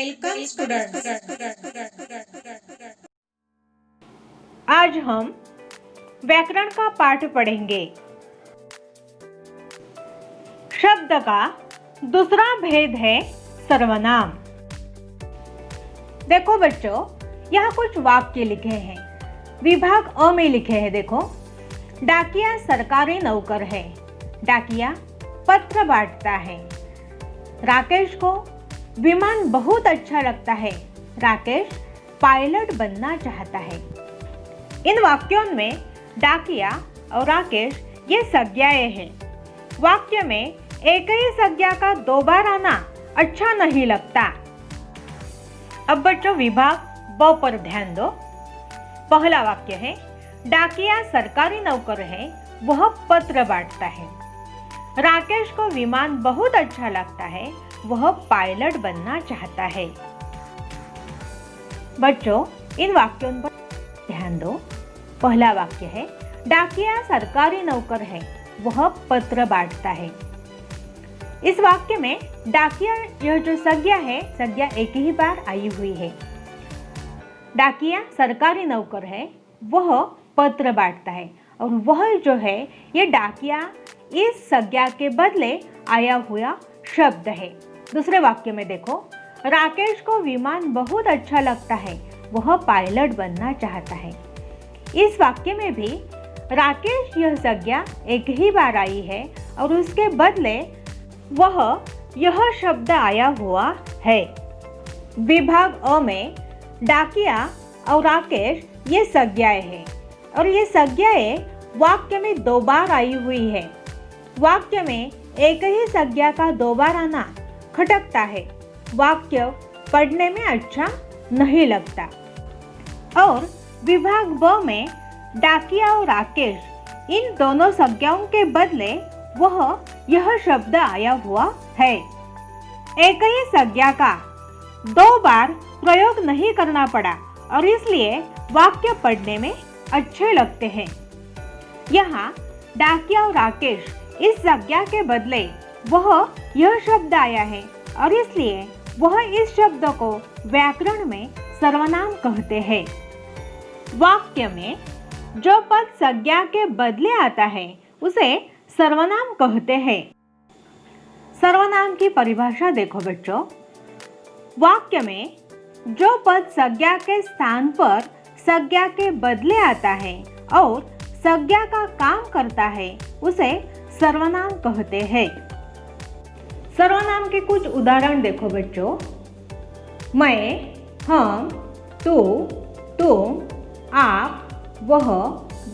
Welcome students. आज हम व्याकरण का पाठ पढ़ेंगे। शब्द का दूसरा भेद है सर्वनाम। देखो बच्चों, यहाँ कुछ वाक्य लिखे हैं। विभाग अ में लिखे हैं। देखो, डाकिया सरकारी नौकर है। डाकिया पत्र बांटता है। राकेश को विमान बहुत अच्छा लगता है। राकेश पायलट बनना चाहता है। इन वाक्यों में डाकिया और राकेश ये संज्ञाएं हैं। वाक्य में एक ही संज्ञा का दो बार आना अच्छा नहीं लगता। अब बच्चों विभाग ब पर ध्यान दो। पहला वाक्य है, डाकिया सरकारी नौकर है, वह पत्र बांटता है। राकेश को विमान बहुत अच्छा लगता है, वह पायलट बनना चाहता है। बच्चों इन वाक्यों पर ध्यान दो। पहला वाक्य है, डाकिया सरकारी नौकर है, वह पत्र बांटता है। इस वाक्य में डाकिया यह जो संज्ञा है, संज्ञा एक ही बार आई हुई है। डाकिया सरकारी नौकर है, वह पत्र बांटता है, और वह जो है ये डाकिया इस संज्ञा के बदले आया हुआ शब्द है। दूसरे वाक्य में देखो, राकेश को विमान बहुत अच्छा लगता है, वह पायलट बनना चाहता है। इस वाक्य में भी राकेश यह संज्ञा एक ही बार आई है और उसके बदले वह यह शब्द आया हुआ है। विभाग अ में डाकिया और राकेश ये संज्ञाएं हैं और ये संज्ञाएं वाक्य में दो बार आई हुई है। वाक्य में एक ही संज्ञा का दो बार आना खटकता है। वाक्य पढ़ने में अच्छा नहीं लगता। और विभाग ब में डाकिया और राकेश इन दोनों संज्ञाओं के बदले वह यह शब्द आया हुआ है। एक ही संज्ञा का दो बार प्रयोग नहीं करना पड़ा और इसलिए वाक्य पढ़ने में अच्छे लगते हैं। यहाँ डाकिया और राकेश इस संज्ञा के बदले वह यह शब्द आया है और इसलिए वह इस शब्द को व्याकरण में सर्वनाम कहते हैं। वाक्य में जो पद संज्ञा के बदले आता है उसे सर्वनाम कहते हैं। सर्वनाम की परिभाषा देखो बच्चों। वाक्य में जो पद संज्ञा के स्थान पर संज्ञा के बदले आता है और संज्ञा का काम करता है उसे सर्वनाम कहते हैं। सर्वनाम के कुछ उदाहरण देखो बच्चों। मैं, हम, तू, तुम, आप, वह,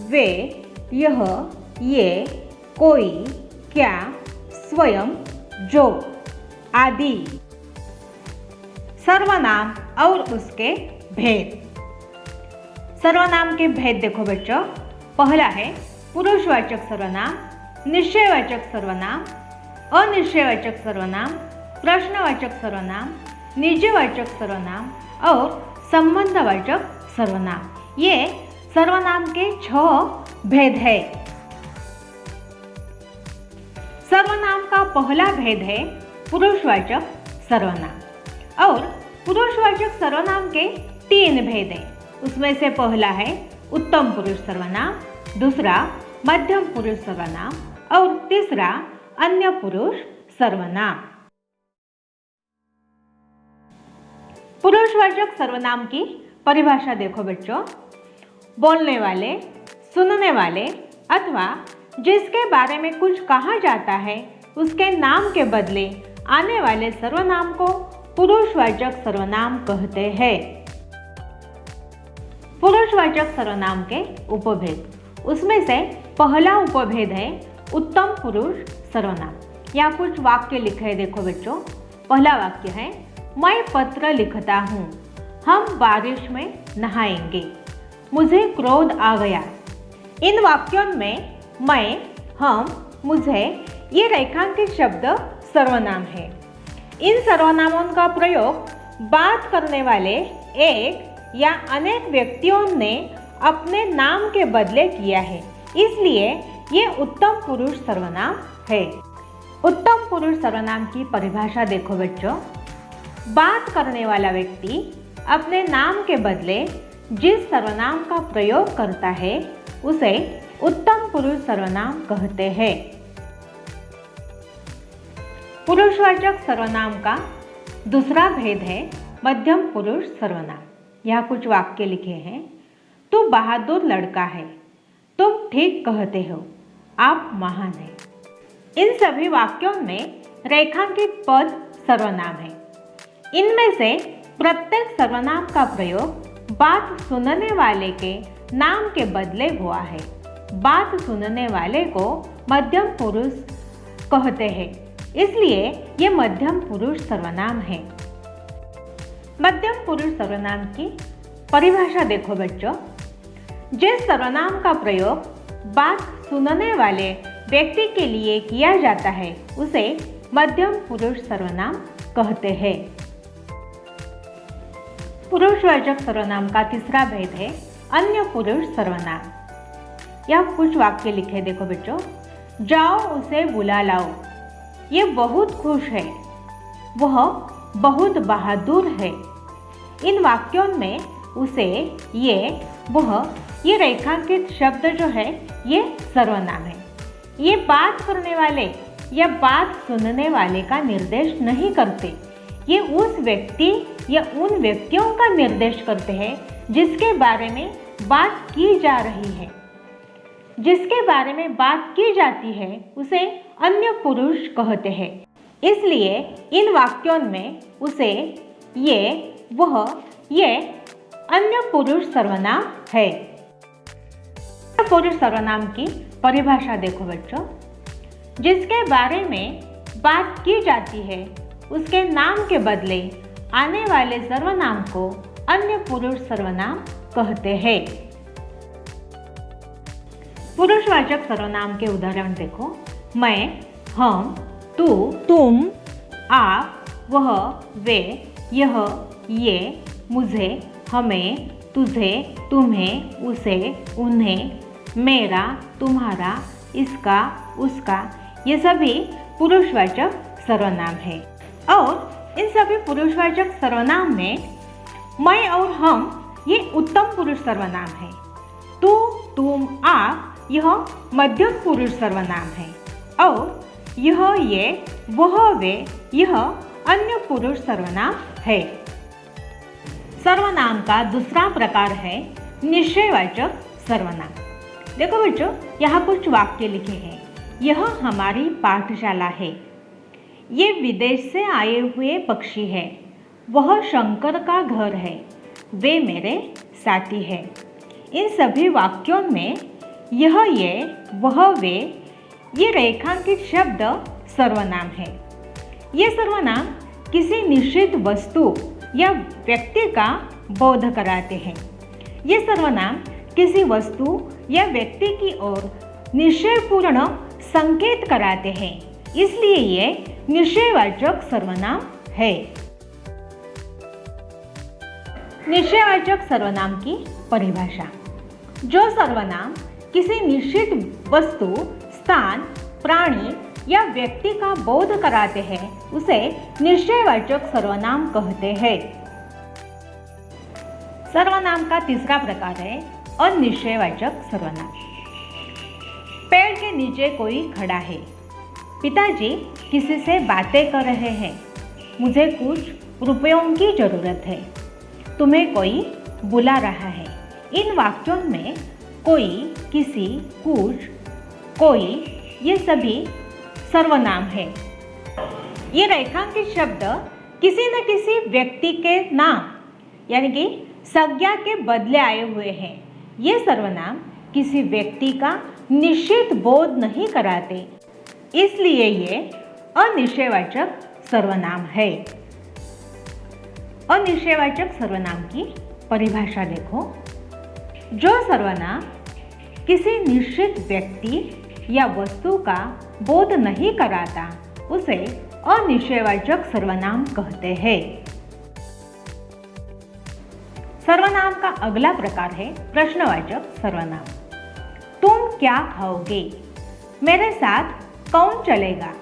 वे, यह, ये, कोई, क्या, स्वयं, जो आदि। सर्वनाम और उसके भेद। सर्वनाम के भेद देखो बच्चों। पहला है पुरुषवाचक सर्वनाम, निश्चयवाचक सर्वनाम, अनिश्चयवाचक सर्वनाम, प्रश्नवाचक सर्वनाम, निजवाचक सर्वनाम और संबंधवाचक सर्वनाम। ये सर्वनाम के 6 भेद है। सर्वनाम का पहला भेद है पुरुषवाचक सर्वनाम और पुरुषवाचक सर्वनाम के 3 भेद हैं। उसमें से पहला है उत्तम पुरुष सर्वनाम, दूसरा मध्यम पुरुष सर्वनाम और तीसरा अन्य पुरुष सर्वनाम। पुरुषवाचक सर्वनाम की परिभाषा देखो बच्चों। बोलने वाले, सुनने वाले अथवा जिसके बारे में कुछ कहा जाता है उसके नाम के बदले आने वाले सर्वनाम को पुरुषवाचक सर्वनाम कहते हैं। पुरुषवाचक सर्वनाम के उपभेद। उसमें से पहला उपभेद है उत्तम पुरुष सर्वनाम। यहाँ कुछ वाक्य लिखे हैं देखो बच्चों। पहला वाक्य है, मैं पत्र लिखता हूँ, हम बारिश में नहाएंगे, मुझे क्रोध आ गया। इन वाक्यों में मैं, हम, मुझे ये रेखांकित शब्द सर्वनाम है। इन सर्वनामों का प्रयोग बात करने वाले एक या अनेक व्यक्तियों ने अपने नाम के बदले किया है, इसलिए ये उत्तम पुरुष सर्वनाम है। उत्तम पुरुष सर्वनाम की परिभाषा देखो बच्चों। बात करने वाला व्यक्ति अपने नाम के बदले जिस सर्वनाम का प्रयोग करता है उसे उत्तम पुरुष सर्वनाम कहते हैं। पुरुषवाचक सर्वनाम का दूसरा भेद है मध्यम पुरुष सर्वनाम। यहाँ कुछ वाक्य लिखे हैं। तू बहादुर लड़का है, तुम ठीक कहते हो, आप महान हैं। इन सभी वाक्यों में रेखांकित पद सर्वनाम है। इनमें से प्रत्येक सर्वनाम का प्रयोग बात सुनने वाले के नाम के बदले हुआ है। बात सुनने वाले को मध्यम पुरुष कहते हैं, इसलिए ये मध्यम पुरुष सर्वनाम है। मध्यम पुरुष सर्वनाम की परिभाषा देखो बच्चों। जिस सर्वनाम का प्रयोग बात सुनने वाले व्यक्ति के लिए किया जाता है उसे मध्यम पुरुष सर्वनाम कहते हैं। पुरुषवाचक सर्वनाम का तीसरा भेद है अन्य पुरुष सर्वनाम। यह कुछ वाक्य लिखे देखो बच्चों। जाओ उसे बुला लाओ, ये बहुत खुश है, वह बहुत बहादुर है। इन वाक्यों में उसे, ये, वह, ये रेखांकित शब्द जो है ये सर्वनाम है। ये बात करने वाले या बात सुनने वाले का निर्देश नहीं करते। ये उस व्यक्ति या उन व्यक्तियों का निर्देश करते हैं जिसके बारे में बात की जा रही है। जिसके बारे में बात की जाती है उसे अन्य पुरुष कहते हैं। इसलिए इन वाक्यों में उसे, ये, वह, ये अन्य पुरुष सर्वनाम है। पुरुष सर्वनाम की परिभाषा देखो बच्चों। जिसके बारे में बात की जाती है उसके नाम के बदले आने वाले सर्वनाम को अन्य पुरुष सर्वनाम कहते हैं। पुरुषवाचक सर्वनाम के उदाहरण देखो। मैं, हम, तू, तुम, आप, वह, वे, यह, ये, मुझे, हमें, तुझे, तुम्हें, उसे, उन्हें, मेरा, तुम्हारा, इसका, उसका, ये सभी पुरुषवाचक सर्वनाम है। और इन सभी पुरुषवाचक सर्वनाम में मैं और हम ये उत्तम पुरुष सर्वनाम है। तू, तुम, आप यह मध्यम पुरुष सर्वनाम है और यह, ये, वह, वे यह अन्य पुरुष सर्वनाम है। सर्वनाम का दूसरा प्रकार है निश्चयवाचक सर्वनाम। देखो बच्चों, यहाँ कुछ वाक्य लिखे हैं। यह हमारी पाठशाला है, ये विदेश से आए हुए पक्षी है, वह शंकर का घर है, वे मेरे साथी हैं। इन सभी वाक्यों में यह, ये, वह, वे ये रेखांकित शब्द सर्वनाम है। ये सर्वनाम किसी निश्चित वस्तु या व्यक्ति का बोध कराते हैं। ये सर्वनाम किसी वस्तु या व्यक्ति की ओर निश्चयपूर्ण संकेत कराते हैं, इसलिए ये निश्चयवाचक सर्वनाम है। निश्चयवाचक सर्वनाम की परिभाषा। जो सर्वनाम किसी निश्चित वस्तु, स्थान, प्राणी या व्यक्ति का बोध कराते हैं उसे निश्चयवाचक सर्वनाम कहते हैं। सर्वनाम का तीसरा प्रकार है अनिश्चयवाचक सर्वनाम। पेड़ के नीचे कोई खड़ा है, पिताजी किसी से बातें कर रहे हैं, मुझे कुछ रुपयों की जरूरत है, तुम्हें कोई बुला रहा है। इन वाक्यों में कोई, किसी, कुछ, कोई ये सभी सर्वनाम है। ये रेखांकित शब्द किसी न किसी व्यक्ति के नाम यानी कि संज्ञा के बदले आए हुए हैं। ये सर्वनाम किसी व्यक्ति का निश्चित बोध नहीं कराते, इसलिए ये अनिश्चयवाचक सर्वनाम है। अनिश्चयवाचक सर्वनाम की परिभाषा देखो। जो सर्वनाम किसी निश्चित व्यक्ति या वस्तु का बोध नहीं कराता उसे अनिश्चयवाचक सर्वनाम कहते हैं। सर्वनाम का अगला प्रकार है प्रश्नवाचक सर्वनाम। तुम क्या खाओगे? मेरे साथ कौन चलेगा?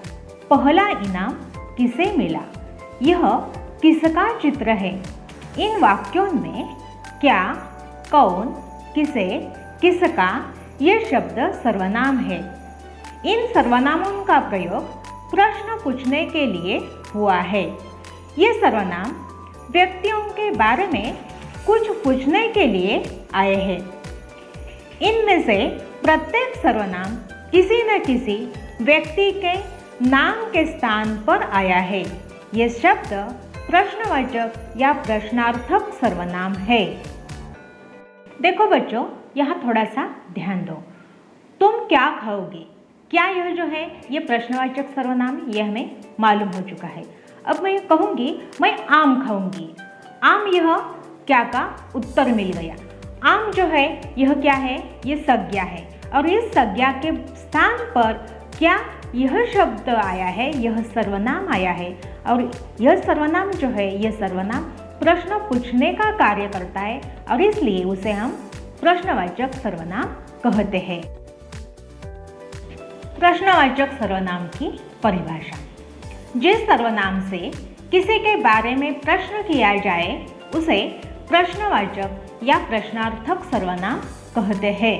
पहला इनाम किसे मिला? यह किसका चित्र है। इन वाक्यों में क्या, कौन, किसे, किसका ये शब्द सर्वनाम है। इन सर्वनामों का प्रयोग प्रश्न पूछने के लिए हुआ है। ये सर्वनाम व्यक्तियों के बारे में कुछ पूछने के लिए आए हैं। इनमें से प्रत्येक सर्वनाम किसी न किसी व्यक्ति के नाम के स्थान पर आया है। ये शब्द प्रश्नवाचक या प्रश्नार्थक सर्वनाम है। देखो बच्चों, यहाँ थोड़ा सा ध्यान दो। तुम क्या खाओगे? क्या यह जो है ये प्रश्नवाचक सर्वनाम, यह हमें मालूम हो चुका है। अब मैं कहूँगी मैं आम खाऊंगी। आम यह क्या का उत्तर मिल गया। आम जो है यह क्या है, ये संज्ञा है और इस संज्ञा के स्थान पर क्या यह शब्द आया है, यह सर्वनाम आया है। और यह सर्वनाम जो है यह सर्वनाम प्रश्न पूछने का कार्य करता है और इसलिए उसे हम प्रश्नवाचक सर्वनाम कहते हैं। प्रश्नवाचक सर्वनाम की परिभाषा। जिस सर्वनाम से किसी के बारे में प्रश्न किया जाए उसे प्रश्नवाचक या प्रश्नार्थक सर्वनाम कहते हैं।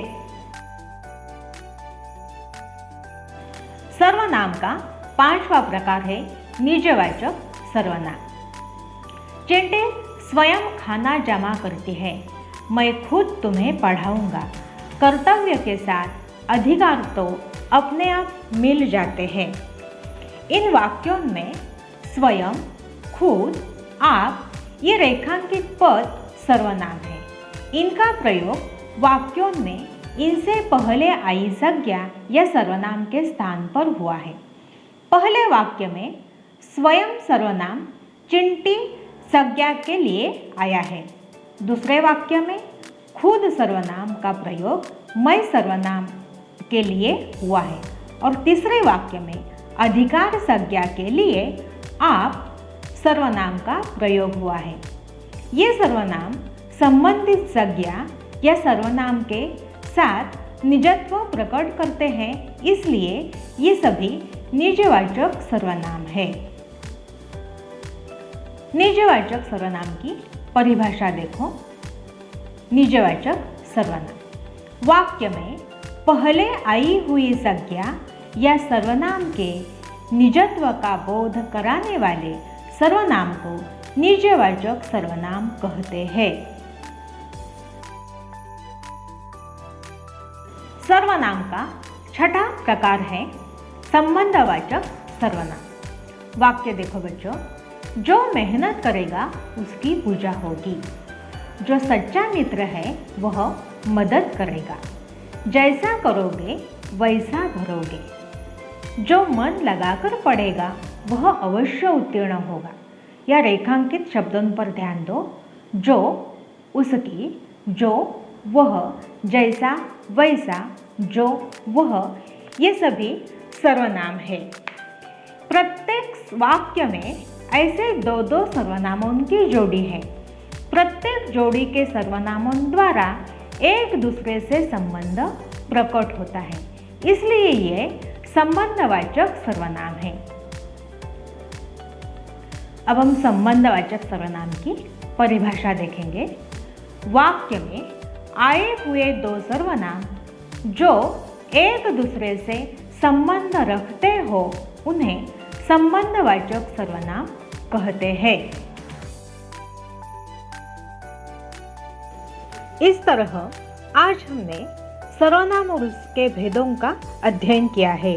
सर्वनाम का पांचवा प्रकार है निजवाचक सर्वनाम। चिंटी स्वयं खाना जमा करती है। मैं खुद तुम्हें पढ़ाऊंगा। कर्तव्य के साथ अधिकार तो अपने आप मिल जाते हैं। इन वाक्यों में स्वयं, खुद, आप ये रेखांकित पद सर्वनाम है। इनका प्रयोग वाक्यों में इनसे पहले आई संज्ञा या सर्वनाम के स्थान पर हुआ है। पहले वाक्य में स्वयं सर्वनाम चिंटी संज्ञा के लिए आया है। दूसरे वाक्य में खुद सर्वनाम का प्रयोग मैं सर्वनाम के लिए हुआ है और तीसरे वाक्य में अधिकार संज्ञा के लिए आप सर्वनाम का प्रयोग हुआ है। ये सर्वनाम संबंधित संज्ञा या सर्वनाम के साथ निजत्व प्रकट करते हैं, इसलिए ये सभी निजवाचक सर्वनाम है। निजवाचक सर्वनाम की परिभाषा देखो। निजवाचक सर्वनाम वाक्य में पहले आई हुई संज्ञा या सर्वनाम के निजत्व का बोध कराने वाले सर्वनाम को निजवाचक सर्वनाम कहते हैं। सर्वनाम का छठा प्रकार है संबंधवाचक सर्वनाम। वाक्य देखो बच्चों, जो मेहनत करेगा उसकी पूजा होगी। जो सच्चा मित्र है वह मदद करेगा। जैसा करोगे वैसा भरोगे। जो मन लगाकर पढ़ेगा वह अवश्य उत्तीर्ण होगा। या रेखांकित शब्दों पर ध्यान दो। जो, उसकी, जो, वह, जैसा, वैसा, जो, वह, ये सभी सर्वनाम है। प्रत्येक वाक्य में ऐसे दो दो सर्वनामों की जोड़ी है। प्रत्येक जोड़ी के सर्वनामों द्वारा एक दूसरे से संबंध प्रकट होता है, इसलिए ये संबंधवाचक सर्वनाम है। अब हम संबंधवाचक सर्वनाम की परिभाषा देखेंगे। वाक्य में आए हुए दो सर्वनाम जो एक दूसरे से संबंध रखते हो उन्हें संबंधवाचक सर्वनाम कहते हैं। इस तरह आज हमने सर्वनाम और उसके भेदों का अध्ययन किया है।